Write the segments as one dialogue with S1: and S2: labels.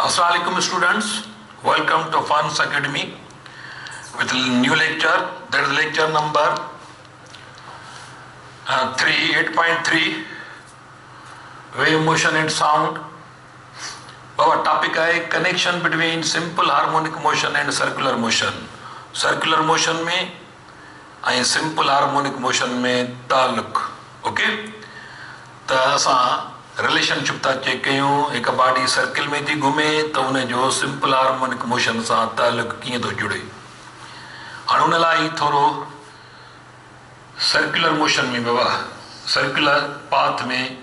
S1: Assalamualaikum students, welcome to Funds Academy with a new lecture, that is lecture number 8.3 Wave Motion and Sound. Our topic is connection between simple harmonic motion and circular motion. Circular motion में and simple harmonic motion में ताल्लुक, okay? तो असां relationship था check कयूं, एक body circle में थी घुमे तो उन जो सिंपल हार्मोनिक मोशन सां ताल्लुक कीअं थो जुड़े। हाणे उन लाइ थोरो सर्कुलर मोशन में बाबा सर्कुलर पाथ में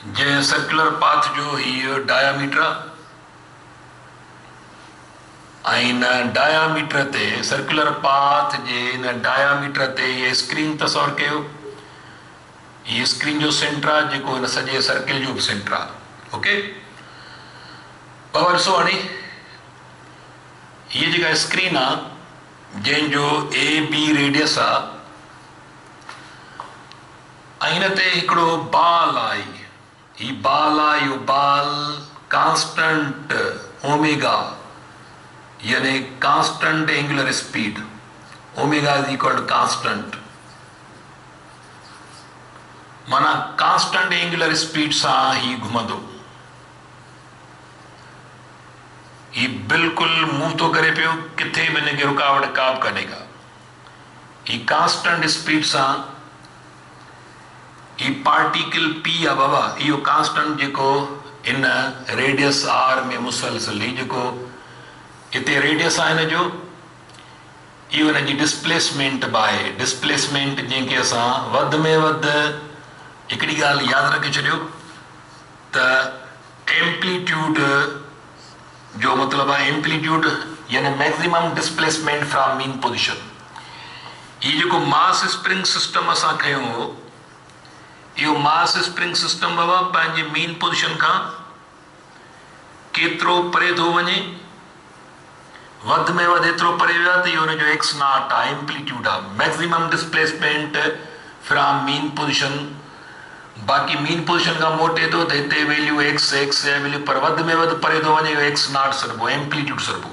S1: जंहिं सर्कुलर पाथ जो हीअ डायामीटर ऐं हिन डायामीटर ते सर्कुलर पाथ जे हिन डायामीटर ते इहे स्क्रीन तस्वर कयो। ये स्क्रीन जो सेंटर आहे जेको हिन सॼे सर्किल जो बि सेंटर आहे, ओके। बाबा ॾिसो हाणे हीअ जेका स्क्रीन आहे जंहिंजो AB रेडियस आहे ऐं हिन ते हिकिड़ो बाल आहे, हीअ बाल आहे, इहो बाल कांस्टेंट ओमेगा यानी constant angular speed, omega is equal to constant, माना कांस्टेंट एंगुलर स्पीड सां ही घुमंदो। ही बिल्कुल मूव तो करे पियो, किथे भी हिनखे रुकावट का बि कढे का। ही कांस्टेंट स्पीड सां ही पार्टिकल P आहे बाबा, इहो कांस्टेंट जेको इन रेडियस R में मुसलसल, ही जेको हिते रेडियस आहे हिन जो, इहो हिन जी डिस्प्लेसमेंट बाय डिस्प्लेसमेंट जंहिंखे असां वधि में वधि हिकिड़ी ॻाल्हि यादि रखे छॾियो त एम्पलीट्यूड जो मतिलबु आहे एम्पलीट्यूड यानी maximum displacement from mean position. हीउ जेको मास स्प्रिंग सिस्टम असां खयो हो, इहो मास स्प्रिंग सिस्टम बाबा पंहिंजे मीन पोजिशन खां केतिरो परे थो वञे, वधि में वधि एतिरो परे वियो आहे त इहो हुनजो x नॉट आहे, एम्पलीट्यूड आहे, maximum displacement from mean position. बाक़ी मीन पोजिशन खां मोटे थो त हिते वैल्यू x है वैल्यू, पर वधि में वधि परे थो वञे, इहो x नॉट सरबो, एम्पलीट्यूड सरबो,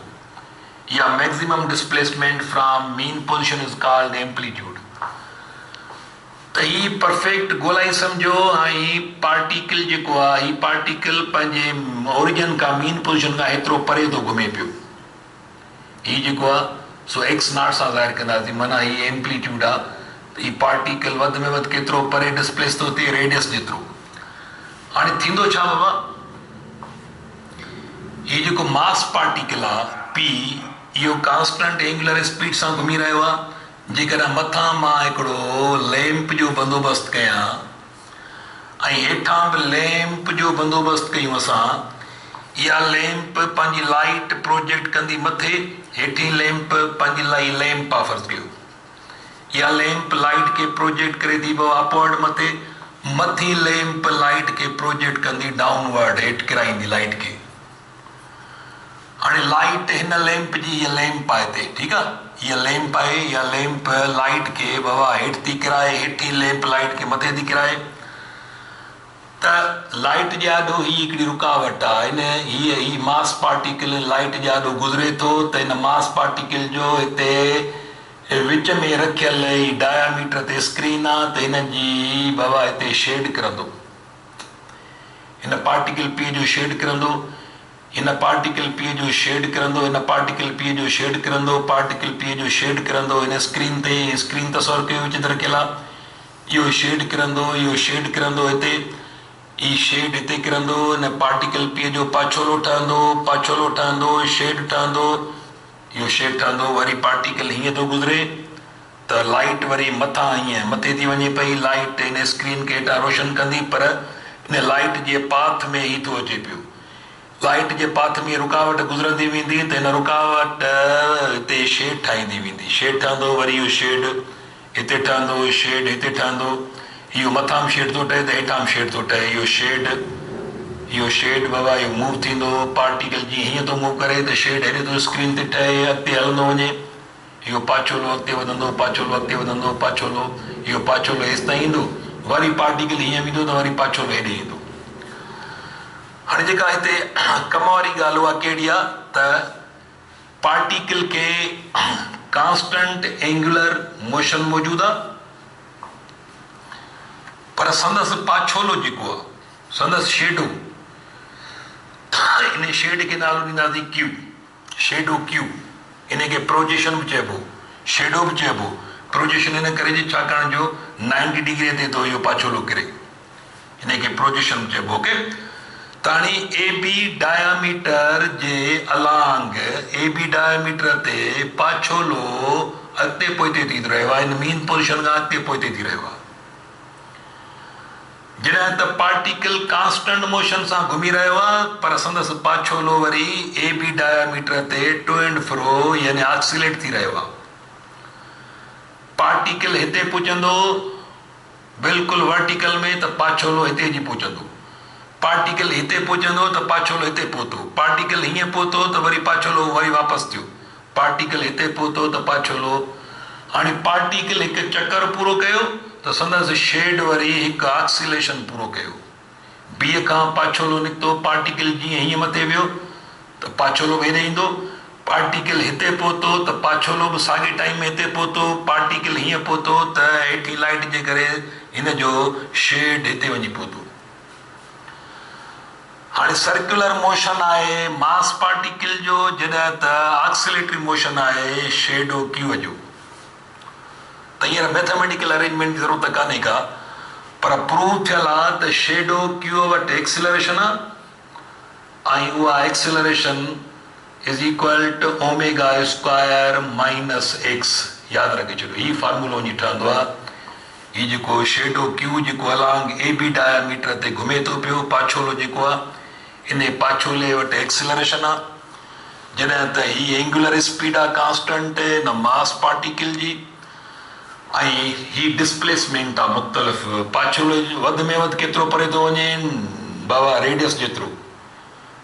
S1: या maximum displacement from mean position is called amplitude. त ही परफेक्ट ॻोल्हाई सम्झो, ऐं ही पार्टिकल जेको आहे, ही पार्टिकल पंहिंजे ओरिजिन खां मीन पोजिशन खां हेतिरो परे थो घुमे पियो। ही जेको आहे सो x नॉट सां ज़ाहिर कंदासीं, माना ही एम्पलीट्यूड आहे। ही पार्टिकल वधि में वधि केतिरो परे डिस्प्लेस थो थिए, रेडियस जेतिरो। हाणे थींदो छा बाबा, ही जेको मास पार्टिकल आहे P, इहो कांस्टेंट एंगुलर स्पीड सां घुमी रहियो आहे। जेकॾहिं मथां मां हिकिड़ो लैंप जो बंदोबस्तु कयां ऐं हेठां बि लैंप जो बंदोबस्तु कयूं असां, इहा लैंप पंहिंजी लाइट प्रोजेक्ट कंदी मथे, हेठी लैंप पंहिंजी लैंप आहे फर्ज़ कयो, या लैंप लाइट के प्रोजेक्ट करे थी अपवर्ड मथे, मथी लैंप लाइट के प्रोजेक्ट कंदी डाउनवर्ड, हेठि किराईंदी लाइट के। हाणे लाइट हिन लैंप जी, हीअ लैंप आहे हिते, ठीकु आहे, हीअ लैंप आहे, इहा लैंप लाइट के बाबा हेठि थी किराए, हेठी लैंप लाइट के मथे थी किराए। त लाइट जे आॾो ही हिकिड़ी रुकावट आहे, ही मास पार्टिकल लाइट जे आॾो गुज़रे थो, त हिन मास पार्टिकल जो हिते विच में रखियल ही डायामीटर ते स्क्रीन आहे, त हिन जी बाबा हिते शेड किरंदो, हिन पार्टिकल P जो शेड किरंदो, हिन पार्टिकल P जो शेड किरंदो, हिन पार्टिकल P जो शेड किरंदो, पार्टिकल P जो शेड किरंदो हिन स्क्रीन ते, स्क्रीन तस्वर कयो विच ते रखियल आहे, इहो शेड किरंदो, इहो शेड किरंदो हिते, ही शेड हिते किरंदो, हिन पार्टिकल P जो पाछोलो ठहंदो, पाछोलो ठहंदो, शेड ठहंदो, इहो शेड ठहंदो, वरी पार्टिकल हीअं थो गुज़रे त लाइट वरी मथां हीअं मथे थी वञे पई, लाइट हिन स्क्रीन खे हेठां रोशन कंदी, पर हिन लाइट जे पाथ में ही थो अचे पियो, लाइट जे पाथ में रुकावट गुज़रंदी वेंदी, त हिन रुकावट हिते शेड ठाहींदी वेंदी, शेड ठहंदो, वरी इहो शेड हिते ठहंदो, शेड हिते ठहंदो, इहो मथां बि शेड थो ठहे त हेठां बि शेड थो ठहे, इहो शेड बाबा इहो मूव थींदो, पार्टिकल जीअं हीअं थो मूव करे त शेड हेॾे थो स्क्रीन ते ठहे, अॻिते हलंदो वञे, इहो पाछोलो अॻिते वधंदो, पाछोलो अॻिते वधंदो, पाछोलो, इहो पाछोलो हेसि ताईं ईंदो, वरी पार्टिकल हीअं वेंदो त वरी पाछोलो हेॾे ईंदो। हाणे जेका हिते कम वारी ॻाल्हि उहा कहिड़ी आहे त पार्टिकल के कांस्टेंट एंगुलर मोशन मौजूदु आहे, पर संदसि पाछोलो जेको आहे, संदसि शेडो, इन शेड खे नालो ॾींदासीं क्यू, शेडो क्यू। इन खे प्रोजेक्शन बि चइबो, शेडो बि चइबो। प्रोजेक्शन इन करे जे छाकाणि जो 90 डिग्री ते थो इहो पाछोलो किरे, इन खे प्रोजेक्शन चइबो। ओके, त हाणे ए बी डायामीटर जे अलांग ए बी डायामीटर ते पाछोलो अॻिते पोइते थी रहियो आहे, इन मीन पोज़ीशन खां अॻिते पोइते थी रहियो आहे। जॾहिं त पार्टिकल कांस्टेंट मोशन सां घुमी रहियो आहे, पर संदसि पाछोलो वरी ए बी डायामीटर ते टू एंड फ्रो यानी ऑक्सीलेट थी रहियो आहे। पार्टिकल हिते पहुचंदो बिल्कुलु वर्टिकल में त पाछोलो हिते जी पहुचंदो, पार्टिकल हिते पहुचंदो त पाछोलो हिते पहुतो, पार्टिकल हीअं पहुतो त वरी पाछोलो वरी वापसि थियो, पार्टिकल हिते पहुतो त पाछोलो। हाणे पार्टिकल हिकु चक्कर पूरो कयो त संदसि शेड वरी हिकु ऑक्सीलेशन पूरो कयो, बीह खां पाछोलो निकितो, पार्टिकल जीअं हीअं मथे वियो त पाछोलो हेॾे ईंदो, पार्टिकल हिते पहुतो त पाछोलो बि साॻे टाइम में हिते पहुतो, पार्टिकल हीअं पहुतो त हेठी लाइट जे करे हिन जो शेड हिते वञी पहुतो। हाणे सर्कुलर मोशन आहे मास पार्टिकल जो, जॾहिं त ऑक्सीलेटरी मोशन आहे शेडो क्यू जो। त हींअर मैथमेटिकल अरेंजमेंट जी ज़रूरत कान्हे का, पर प्रूव थियल आहे त शेडो क्यू वटि एक्सिलरेशन आहे ऐं उहा acceleration is equal to omega square minus X. यादि रखे छॾियो, हीउ फार्मूलो वञी ठहंदो आहे। हीउ जेको शेडो क्यू जेको अलांग ए बी डायामीटर ते घुमे थो पियो, पाछोलो जेको आहे, इन पाछोले वटि एक्सिलरेशन आहे, जॾहिं त हीअ एंगुलर स्पीड आहे कांस्टेंट न मास पार्टिकल जी, ऐं हीअ डिस्प्लेसमेंट आहे मुख़्तलिफ़। पाछोलो वधि में वधि केतिरो परे थो वञे बाबा, रेडियस जेतिरो,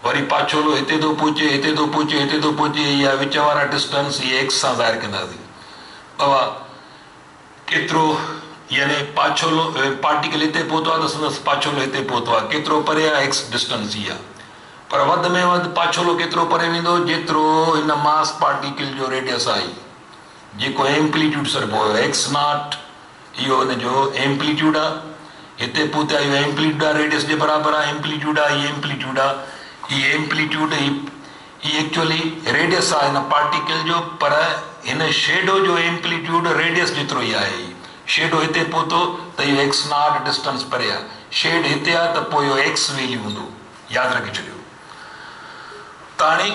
S1: वरी पाछोलो हिते थो पहुचे, हिते थो पहुचे, हिते थो पहुचे, या विच वारा डिस्टेंस इहे एक्स सां ज़ाहिर कंदासीं बाबा केतिरो, यानी पाछोलो पार्टिकल हिते पहुतो आहे त संदसि पाछोलो हिते पहुतो आहे, केतिरो परे आहे एक्स डिस्टेंस ई आहे, पर वधि में वधि पाछोलो केतिरो परे वेंदो जेतिरो हिन मास पार्टिकल जो रेडियस आहे, जेको एम्पलीट्यूड सरबो एक्स नॉट, इहो हिन जो एम्पलीट्यूड आहे। हिते पहुता इहो एम्पलीट्यूड आहे, रेडियस जे बराबरि आहे, एम्पलीट्यूड आहे, हीअ एम्पलीट्यूड आहे, हीअ एम्पलीट्यूड, हीअ एक्चुअली रेडियस आहे हिन पार्टिकल जो, पर हिन शेडो जो एम्पलीट्यूड रेडियस जेतिरो ई आहे। शेडो हिते पहुतो त इहो एक्स नॉट डिस्टेंस परे आहे, शेड हिते आहे त पोइ इहो एक्स वैल्यू हूंदो, यादि रखे छॾियो। त हाणे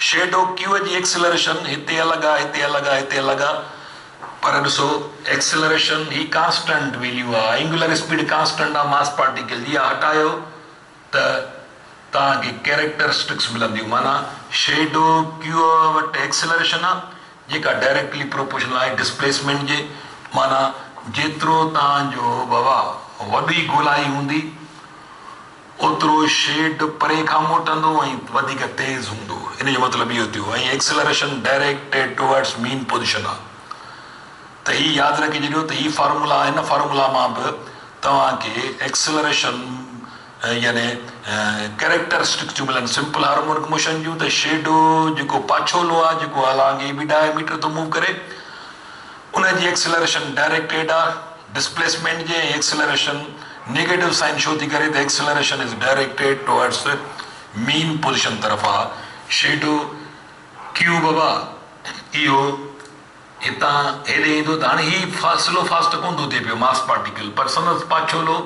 S1: शेडो क्यू जी एक्सिलरेशन हिते अलॻि आहे, हिते अलॻि आहे, हिते अलॻि आहे, पर ॾिसो एक्सिलरेशन ही कांस्टेंट वैल्यू आहे, एंगुलर स्पीड कांस्टेंट आहे मास पार्टिकल जी, हटायो त तव्हांखे कैरेक्टरिस्टिक्स मिलंदियूं। माना शेडो क्यू वटि एक्सिलरेशन आहे जेका डायरेक्टली प्रोपोर्शनल आहे डिस्प्लेसमेंट जे, माना जेतिरो तव्हांजो बाबा वॾी गोलाई हूंदी ओतिरो शेड परे खां मोटंदो ऐं वधीक तेज़ हूंदो, इन जो मतिलबु इहो थियो। ऐं acceleration directed towards mean position आहे। त हीउ यादि रखी छॾियो त हीउ फार्मूला, हिन फार्मूला मां बि तव्हांखे एक्सिलरेशन यानी कैरेक्टरिस्टिक्स थियूं मिलनि सिंपल हार्मोनिक मोशन जूं। त शेडो जेको पाछोलो आहे, जेको अलांग ए बी डायमीटर थो मूव करे, उनजी एक्सिलरेशन डायरेक्टेड आहे डिस्प्लेसमेंट जे, एक्सिलरेशन नेगेटिव साइन शो थी करे त acceleration is directed towards mean position तरफ़ आहे। शेडो क्यू बाबा इहो हितां हेॾे ईंदो त हाणे हीउ स्लो फास्ट कोन थो थिए पियो मास पार्टिकल, पर संदसि पाछोलो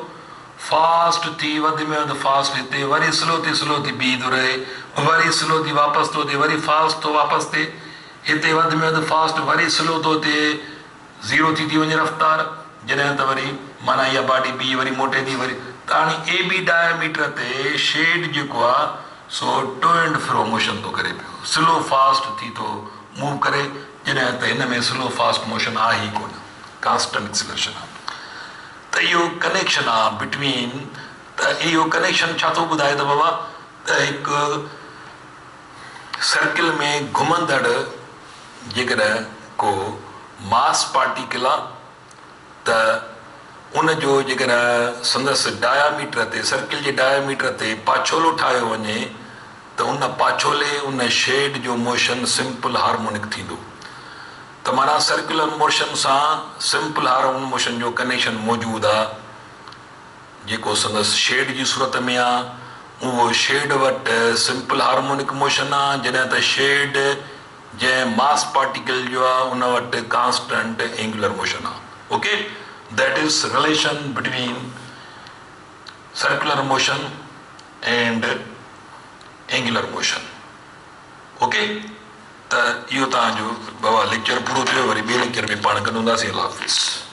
S1: फास्ट थी वधि में वधि फास्ट हिते, वरी स्लो थी बीह थो रहे, वरी स्लो थी वापसि थो थिए, वरी फास्ट थो वापसि थिए, हिते वधि में वधि फास्ट, वरी स्लो थो थिए, ज़ीरो थी वञे रफ़्तार, जॾहिं त वरी माना इहा बॉडी बी वरी मोटे थी वरी। त हाणे ए बी डायमीटर ते शेड जेको आहे सो टू एंड फ्रो मोशन थो करे पियो, स्लो फास्ट थी थो मूव करे, जॾहिं त हिन में स्लो फास्ट मोशन आहे ई कोन, कांस्टेंट एक्सिलरेशन आहे। त इहो कनेक्शन आहे बिटवीन, त इहो कनेक्शन छा थो ॿुधाए त बाबा त हिकु सर्किल में घुमंदड़ जेकॾहिं को मास पार्टिकल आहे त उन जो जेकर संदसि डायामीटर ते सर्किल जे डायामीटर ते पाछोलो ठाहियो वञे त उन पाछोले उन शेड जो मोशन सिंपल हार्मोनिक थींदो। त माना सर्कुलर मोशन सां सिंपल हार्मोनिक मोशन जो कनेक्शन मौजूदु आहे। जेको संदसि शेड जी सूरत में आहे उहो शेड वटि सिंपल हार्मोनिक मोशन आहे, जॾहिं त शेड जंहिं मास पार्टिकल जो आहे उन वटि कांस्टेंट एंगुलर मोशन आहे। Okay, that is relation between circular motion and angular motion. Okay, त इहो तव्हांजो बाबा लेक्चर पूरो थियो, वरी ॿिए लेक्चर में पाण गॾु हूंदासीं। अल्लाह हाफ़िज़।